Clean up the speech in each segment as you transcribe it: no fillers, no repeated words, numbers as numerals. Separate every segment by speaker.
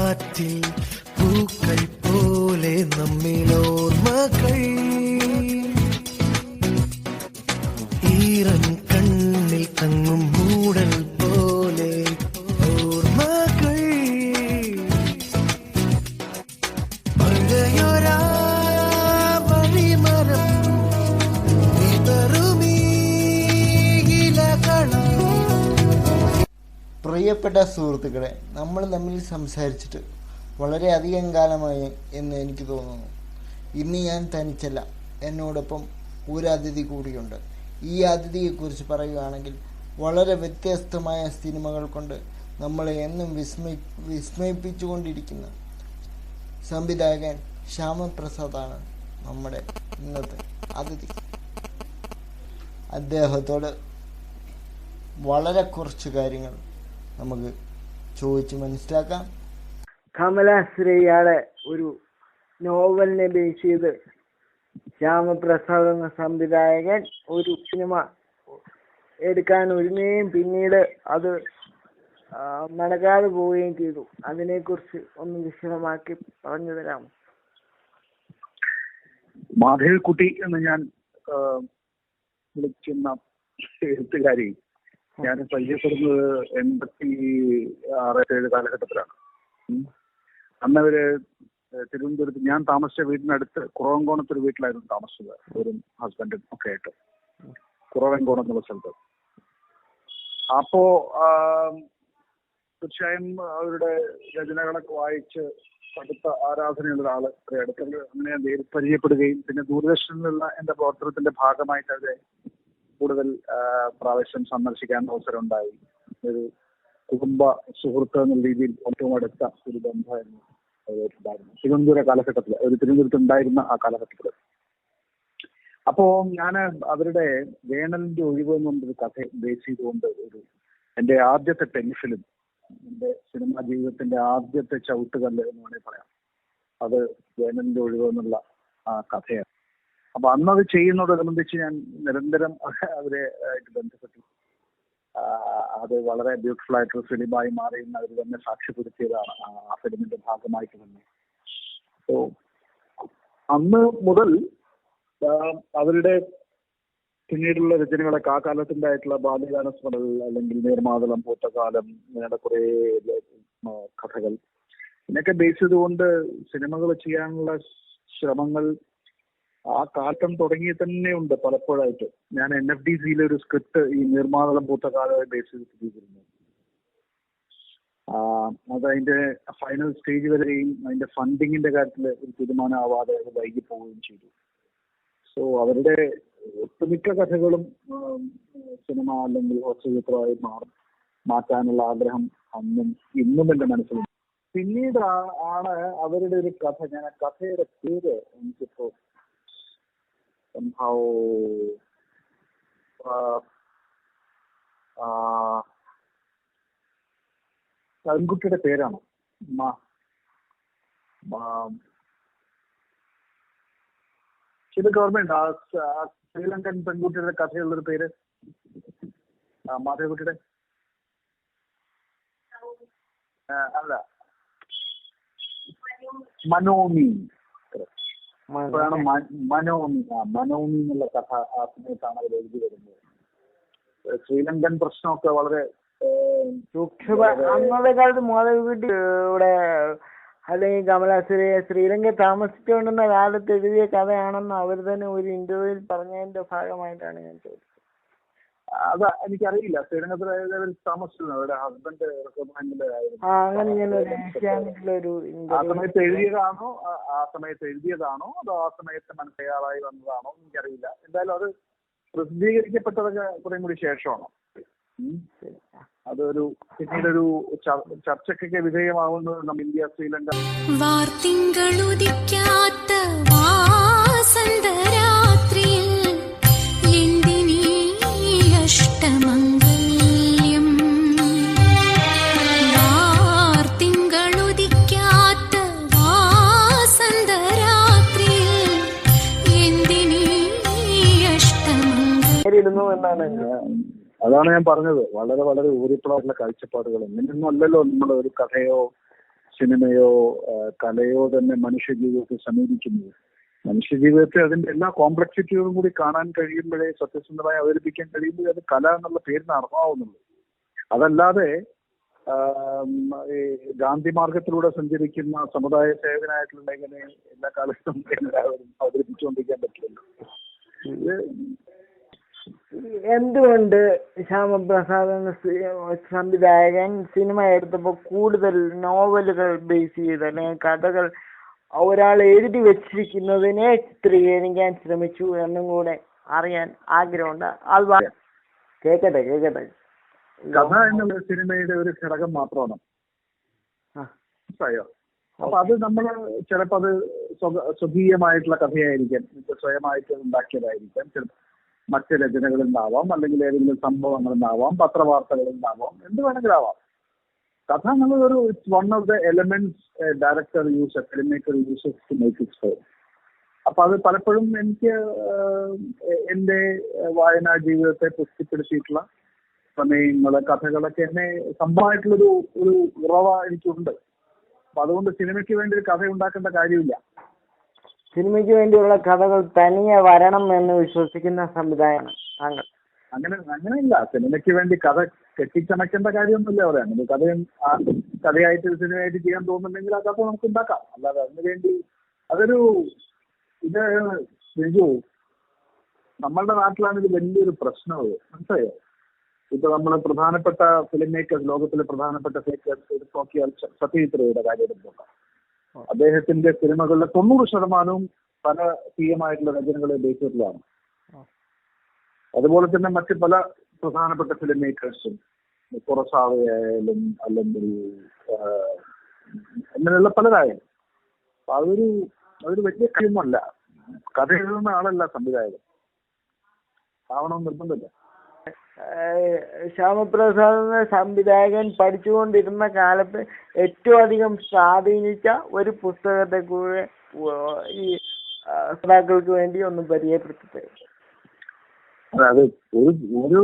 Speaker 1: കാറ്റിൽ പൂക്കൾ പോലെ നമ്മിലോർമ്മകൾ ഈറൻ കണ്ണിൽ തങ്ങും മൂടൽ പോലെ ഓർമ്മകൾ പഴയൊരാ വഴിമരം വിതറുമീ ഇലകളാ.
Speaker 2: പ്രിയപ്പെട്ട സുഹൃത്തുക്കളെ, നമ്മൾ തമ്മിൽ സംസാരിച്ചിട്ട് വളരെയധികം കാലമായി എന്ന് എനിക്ക് തോന്നുന്നു. ഇന്ന് ഞാൻ തനിച്ചല്ല, എന്നോടൊപ്പം ഒരു അതിഥി കൂടിയുണ്ട്. ഈ അതിഥിയെക്കുറിച്ച് പറയുകയാണെങ്കിൽ വളരെ വ്യത്യസ്തമായ സിനിമകൾ കൊണ്ട് നമ്മളെ എന്നും വിസ്മയിപ്പിച്ചുകൊണ്ടിരിക്കുന്ന സംവിധായകൻ ശ്യാമപ്രസാദാണ് നമ്മുടെ ഇന്നത്തെ അതിഥി. അദ്ദേഹത്തോട് വളരെ കുറച്ച് കാര്യങ്ങൾ നമുക്ക് ചോദിച്ച് മനസ്സിലാക്കാം.
Speaker 3: കമലാശ്രീയുടെ ഒരു നോവലിനെ ബേസ് ചെയ്ത് ശ്യാമപ്രസാദ് എന്ന സംവിധായകൻ ഒരു സിനിമ എടുക്കാൻ ഒരുങ്ങുകയും പിന്നീട് അത് നടക്കാതെ പോവുകയും ചെയ്തു. അതിനെക്കുറിച്ച് ഒന്ന് വിശദമാക്കി പറഞ്ഞു തരാം.
Speaker 4: മാധവിക്കുട്ടി എന്ന് ഞാൻ വിളിക്കുന്ന എഴുത്തുകാരി ഞാൻ പരിചയപ്പെടുന്നത് 86-87 കാലഘട്ടത്തിലാണ്. അന്നവര് തിരുവനന്തപുരത്ത് ഞാൻ താമസിച്ച വീടിനടുത്ത് കുറവൻകോണത്തൊരു വീട്ടിലായിരുന്നു താമസിച്ചത്. ഒരു ഹസ്ബൻഡും ഒക്കെ ആയിട്ട് കുറവൻകോണം എന്നുള്ള സ്ഥലത്ത്. അപ്പോ തീർച്ചയായും അവരുടെ രചനകളൊക്കെ വായിച്ച് അടുത്ത ആരാധനയുള്ള ഒരാള് അടുത്ത് അങ്ങനെ പരിചയപ്പെടുകയും പിന്നെ ദൂരദർശനിലുള്ള എന്റെ പ്രവർത്തനത്തിന്റെ ഭാഗമായിട്ട് അവരെ കൂടുതൽ പ്രാവശ്യം സന്ദർശിക്കാൻ അവസരം ഉണ്ടായി. ഒരു കുടുംബ സുഹൃത്ത് എന്നുള്ള രീതിയിൽ ഏറ്റവും അടുത്ത ഒരു ബന്ധമായിരുന്നു ഉണ്ടായിരുന്നു തിരുവനന്തപുരം കാലഘട്ടത്തിൽ, ഒരു തിരുവനന്തപുരത്ത് ഉണ്ടായിരുന്ന ആ കാലഘട്ടത്തിൽ. അപ്പോ ഞാൻ അവരുടെ വേണലിന്റെ ഒഴിവ് എന്നൊരു കഥ ബേസ് ചെയ്തുകൊണ്ട് എന്റെ ആദ്യത്തെ ടെലിഫിലിം, എന്റെ സിനിമാ ജീവിതത്തിന്റെ ആദ്യത്തെ ചവിട്ടുകല്ല് എന്ന് വേണമെങ്കിൽ പറയാം, അത് വേണലിന്റെ ഒഴിവ് എന്നുള്ള ആ കഥയാണ്. അപ്പൊ അന്നത് ചെയ്യുന്നതോടനുബന്ധിച്ച് ഞാൻ നിരന്തരം അവരെ ആയിട്ട് ബന്ധപ്പെട്ടു. അത് വളരെ ബ്യൂട്ടിഫുൾ ആയിട്ടൊരു ഫിലിമായി മാറിയെന്ന് അവർ തന്നെ സാക്ഷ്യപ്പെടുത്തിയതാണ് ആ ഫിലിമിന്റെ ഭാഗമായിട്ട് തന്നെ. സോ അന്ന് മുതൽ അവരുടെ പിന്നീടുള്ള രചനകളൊക്കെ ആ കാലത്തിൻ്റെതായിട്ടുള്ള ബാല്യകാല സ്മരണകൾ അല്ലെങ്കിൽ നീർമാതളം പൂത്തകാലം, ഇങ്ങനെയുള്ള കുറേ കഥകൾ ഇതിനൊക്കെ ബേസ് ചെയ്തുകൊണ്ട് സിനിമകൾ ചെയ്യാനുള്ള ശ്രമങ്ങൾ ആ കാലം തുടങ്ങി തന്നെ ഉണ്ട്. പലപ്പോഴായിട്ട് ഞാൻ NFDCയിലെ ഒരു സ്ക്രിപ്റ്റ് ഈ നീർമാതളം പൂത്തകാലമായി ബേസ് ചെയ്തിരുന്നു. അത് അതിന്റെ ഫൈനൽ സ്റ്റേജ് വരെയും അതിന്റെ ഫണ്ടിങ്ങിന്റെ കാര്യത്തിൽ ഒരു തീരുമാനമാവാതെ അത് വൈകി പോവുകയും ചെയ്തു. സോ അവരുടെ ഒട്ടുമിക്ക കഥകളും സിനിമ അല്ലെങ്കിൽ ഹോസ്യചിത്രമായി മാറ്റാനുള്ള ആഗ്രഹം അന്നും ഇന്നും എന്റെ മനസ്സിലുണ്ട്. പിന്നീട് ആണ് അവരുടെ ഒരു കഥ, ഞാൻ ആ കഥയുടെ പേര് എനിക്കിപ്പോ somehow പെൺകുട്ടിയുടെ പേരാണ് ചില ഗവൺമെന്റ് ശ്രീലങ്കൻ പെൺകുട്ടിയുടെ കഥയുള്ളൊരു പേര് മാധവിക്കുട്ടിയുടെ അല്ല മനോമി മനോമി എന്നുള്ള കഥ ആ സമയത്താണ് അവർ എഴുതി വരുന്നത്. ശ്രീലങ്കൻ പ്രശ്നമൊക്കെ വളരെ
Speaker 3: അന്നത്തെ കാലത്ത് മാധവിക്കുട്ടിയുടെ അല്ലെങ്കിൽ കമലാശ്രീ ശ്രീലങ്ക താമസിച്ചുകൊണ്ടുന്ന കാലത്ത് എഴുതിയ കഥയാണെന്ന് അവർ തന്നെ ഒരു ഇന്റർവ്യൂവിൽ പറഞ്ഞതിന്റെ ഭാഗമായിട്ടാണ് ഞാൻ ചോദിച്ചത്.
Speaker 4: അത് എനിക്കറിയില്ല. ശ്രീലങ്കത്തിൽ താമസിച്ചിരുന്നു, അവരുടെ ഹസ്ബൻഡ്
Speaker 3: ആ
Speaker 4: സമയത്ത് എഴുതിയതാണോ അതോ ആ സമയത്ത് മനസ്സിലായി വന്നതാണോ എനിക്കറിയില്ല. എന്തായാലും അത് പ്രസിദ്ധീകരിക്കപ്പെട്ടതൊക്കെ കുറേ കൂടി ശേഷമാണ്. അതൊരു പിന്നീടൊരു ചർച്ചയ്ക്കൊക്കെ വിധേയമാവുന്നത് നമ്മുടെ ഇന്ത്യ ശ്രീലങ്ക അതാണ് ഞാൻ പറഞ്ഞത്. വളരെ വളരെ ഊറിപ്പുള്ള കാഴ്ചപ്പാടുകൾ. ഇങ്ങനെയൊന്നും അല്ലല്ലോ നമ്മൾ ഒരു കഥയോ സിനിമയോ കലയോ തന്നെ മനുഷ്യജീവിതത്തെ സമീപിക്കുന്നത്. മനുഷ്യജീവിതത്തെ അതിന്റെ എല്ലാ കോംപ്ലക്സിറ്റിയോടും കൂടി കാണാൻ കഴിയുമ്പോഴേ സത്യസന്ധമായി അവതരിപ്പിക്കാൻ കഴിയുമ്പോഴേ അത് കല എന്നുള്ള പേരിന് അർഹമാവുന്നുള്ളൂ. അതല്ലാതെ ഈ ഗാന്ധി മാർഗത്തിലൂടെ സഞ്ചരിക്കുന്ന സമുദായ സേവനായിട്ടുള്ള ഇങ്ങനെ എല്ലാ കാലത്തും എല്ലാവരും അവതരിപ്പിച്ചുകൊണ്ടിരിക്കാൻ പറ്റില്ലല്ലോ.
Speaker 3: എന്തുകൊണ്ട് ശ്യാമപ്രസാദ് എന്ന സംവിധായകൻ സിനിമ എടുത്തപ്പോൾ കൂടുതൽ നോവലുകൾ ബേസ് ചെയ്ത് അല്ലെങ്കിൽ കഥകൾ ഒരാൾ എഴുതി വെച്ചിരിക്കുന്നതിനെ ചിത്രീകരിക്കാൻ ശ്രമിച്ചു എന്നും കൂടെ അറിയാൻ ആഗ്രഹമുണ്ട്. അത് കേക്കട്ടെ.
Speaker 4: കഥ എന്നുള്ള സിനിമയുടെ ഒരു ഘടകം മാത്രമാണ്. മനസ്സിലായോ? അപ്പൊ അത് നമ്മൾ ചിലപ്പോൾ അത് സ്വകീയമായിട്ടുള്ള കഥയായിരിക്കാം, സ്വയമായിട്ട് ഉണ്ടാക്കിയതായിരിക്കാം, ചിലപ്പോൾ മറ്റ് രചനകളിൽ നിന്നാവാം, അല്ലെങ്കിൽ ഏതെങ്കിലും സംഭവങ്ങളിൽ നിന്നാവാം, പത്രവാർത്തകളിൽ നിന്നാവാം, എന്ത് വേണമെങ്കിലാവാം. കഥ എന്നുള്ളത് it's one of the elements director use, film maker uses to make it story. അപ്പൊ അത് പലപ്പോഴും എനിക്ക് എന്റെ വായനാ ജീവിതത്തെ പുഷ്ടിപ്പെടുത്തിയിട്ടുള്ള പ്രമേയങ്ങള്, കഥകളൊക്കെ എന്നെ സംഭവമായിട്ടുള്ളൊരു ഉറവ എനിക്കുണ്ട്. അപ്പൊ അതുകൊണ്ട് സിനിമയ്ക്ക് വേണ്ടി ഒരു കഥ ഉണ്ടാക്കേണ്ട കാര്യമില്ല.
Speaker 3: സിനിമയ്ക്ക് വേണ്ടിയുള്ള കഥകൾ തനിയെ വരണം എന്ന് വിശ്വസിക്കുന്ന സംവിധായകനാണ് താങ്കൾ.
Speaker 4: അങ്ങനെയില്ല. സിനിമയ്ക്ക് വേണ്ടി കഥ കെട്ടിച്ചമയ്ക്കേണ്ട കാര്യമൊന്നുമില്ല. അവിടെ അങ്ങനെ കഥയായിട്ട് സിനിമയായിട്ട് ചെയ്യാൻ തോന്നുന്നുണ്ടെങ്കിൽ ആ കഥ നമുക്ക് ഉണ്ടാക്കാം. അല്ലാതെ അതിനു വേണ്ടി ഇത് ബിജു, നമ്മളുടെ നാട്ടിലാണ് ഇത് വലിയൊരു പ്രശ്നം. മനസ്സിലായോ? ഇപ്പൊ നമ്മൾ പ്രധാനപ്പെട്ട ഫിലിം മേക്കേഴ്സ്, ലോകത്തിലെ പ്രധാനപ്പെട്ട ഫിലിം മേക്കേഴ്സ് നോക്കിയാൽ സത്യജിത് റേയുടെ കാര്യം നോക്കാം. അദ്ദേഹത്തിന്റെ സിനിമകളിലെ 90% പല തീയമായിട്ടുള്ള രചനകളെ ബേസ് ചെയ്തിട്ടുള്ളതാണ്. അതുപോലെ തന്നെ മറ്റ് പല പ്രധാനപ്പെട്ട ഫിലിം മേക്കേഴ്സും, കുറസാവയായാലും അല്ലെങ്കിൽ അങ്ങനെയുള്ള പലരായാലും അതൊരു വലിയ കാര്യമല്ല. കഥ എഴുതുന്ന ആളല്ല സംവിധായകൻ, ആവണമെന്ന് നിർബന്ധമില്ല.
Speaker 3: ശ്യാമപ്രസാദ് സംവിധായകൻ പഠിച്ചുകൊണ്ടിരുന്ന കാലത്ത് ഏറ്റവും അധികം സ്വാധീനിച്ച ഒരു പുസ്തകത്തെ കൂടെ ഈ ശ്രോതാക്കൾക്ക് വേണ്ടി ഒന്ന് പരിചയപ്പെടുത്തി.
Speaker 4: അതായത് ഒരു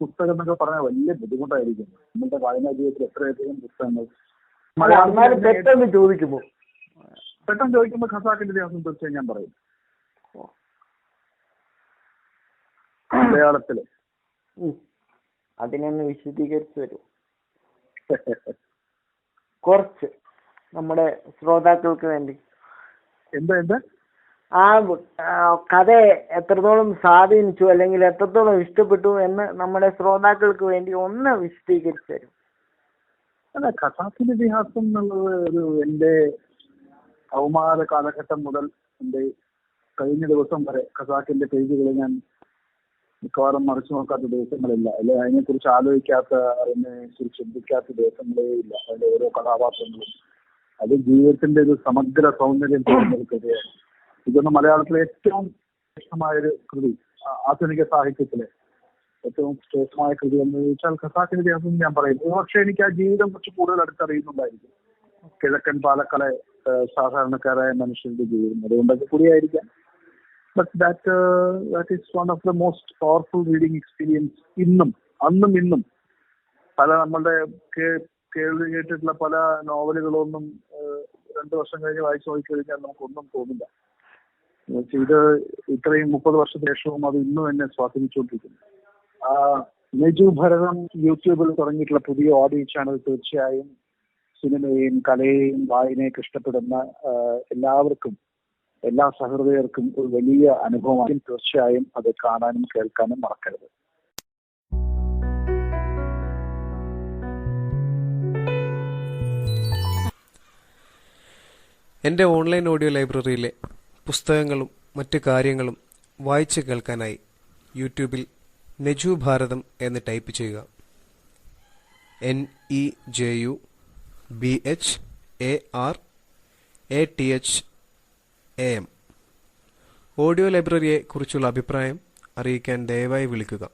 Speaker 4: പുസ്തകം എന്നൊക്കെ പറഞ്ഞാൽ വലിയ ബുദ്ധിമുട്ടായിരിക്കും. നമ്മുടെ വായനാ ജീവിതത്തിൽ എത്രയധികം പുസ്തകങ്ങൾ
Speaker 3: പെട്ടെന്ന് ചോദിക്കുമ്പോൾ
Speaker 4: ഖസാക്കിന്റെ ഇതിഹാസം തീർച്ചയായും ഞാൻ പറയും. മലയാളത്തില്
Speaker 3: അതിനൊന്ന് വിശദീകരിച്ചു തരൂ കുറച്ച്, നമ്മുടെ ശ്രോതാക്കൾക്ക് വേണ്ടി.
Speaker 4: എന്താ
Speaker 3: ആ കഥ എത്രത്തോളം സ്വാധീനിച്ചു അല്ലെങ്കിൽ എത്രത്തോളം ഇഷ്ടപ്പെട്ടു എന്ന് നമ്മുടെ ശ്രോതാക്കൾക്ക് വേണ്ടി ഒന്ന് വിശദീകരിച്ചു തരും.
Speaker 4: അല്ല, ഖസാക്കിന്റെ ഇതിഹാസം എന്നുള്ളത് എന്റെ കൗമാര കാലഘട്ടം മുതൽ എന്റെ കഴിഞ്ഞ ദിവസം വരെ ഖസാക്കിന്റെ പേജുകൾ ഞാൻ മിക്കവാറും മറിച്ചു നോക്കാത്ത ദിവസങ്ങളില്ല, അല്ലെ അതിനെക്കുറിച്ച് ആലോചിക്കാത്ത, അതിനെക്കുറിച്ച് ചിന്തിക്കാത്ത ദിവസങ്ങളേ ഇല്ല. അതിന്റെ ഓരോ കഥാപാത്രങ്ങളും അത് ജീവിതത്തിന്റെ ഒരു സമഗ്ര സൗന്ദര്യം തോന്നുന്നൊരു ഇതൊന്ന് മലയാളത്തിലെ ഏറ്റവും ശ്രേഷ്ഠമായൊരു കൃതി, ആധുനിക സാഹിത്യത്തിലെ ഏറ്റവും ശ്രേഷ്ഠമായ കൃതി എന്ന് ചോദിച്ചാൽ ഖസാക്കിന്റെ ഇതിഹാസം ഞാൻ പറയും. പക്ഷെ എനിക്ക് ആ ജീവിതം കുറച്ച് കൂടുതൽ അടുത്തറിയുന്നുണ്ടായിരിക്കും. കിഴക്കൻ പാലക്കാളെ സാധാരണക്കാരായ മനുഷ്യരുടെ ജീവിതം, അതുകൊണ്ടൊക്കെ കൂടിയായിരിക്കാം. But that is one of the most powerful reading experience. അന്നും ഇന്നും പല നമ്മളുടെ കേട്ടിട്ടുള്ള പല നോവലുകളൊന്നും 2 വർഷം കഴിഞ്ഞ് വായിച്ചു നോക്കിക്കഴിഞ്ഞാൽ നമുക്കൊന്നും തോന്നില്ല. ഇത് ഇത്രയും 30 വർഷത്തിന് ശേഷവും അത് ഇന്നും എന്നെ സ്വാധീനിച്ചുകൊണ്ടിരിക്കുന്നു. നെജു ഭരതം യൂട്യൂബിൽ തുടങ്ങിയിട്ടുള്ള പുതിയ ഓഡിയോ ചാനൽ തീർച്ചയായും സിനിമയെയും കലയെയും വായനയൊക്കെ ഇഷ്ടപ്പെടുന്ന എല്ലാവർക്കും, എല്ലാ സഹൃദയർക്കും ഒരു വലിയ അനുഭവമാണ്. തീർച്ചയായും അത് കാണാനും കേൾക്കാനും മറക്കരുത്.
Speaker 5: എൻ്റെ ഓൺലൈൻ ഓഡിയോ ലൈബ്രറിയിലെ പുസ്തകങ്ങളും മറ്റു കാര്യങ്ങളും വായിച്ചു കേൾക്കാനായി യൂട്യൂബിൽ നെജു ഭാരതം എന്ന് ടൈപ്പ് ചെയ്യുക. NEJUBHARATHAM. ഓഡിയോ ലൈബ്രറിയെ കുറിച്ചുള്ള അഭിപ്രായം അറിയിക്കാൻ ദയവായി വിളിക്കുക.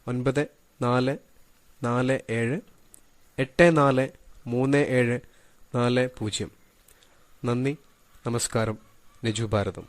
Speaker 5: 9447843740. നന്ദി, നമസ്കാരം. നെജു ഭാരതം.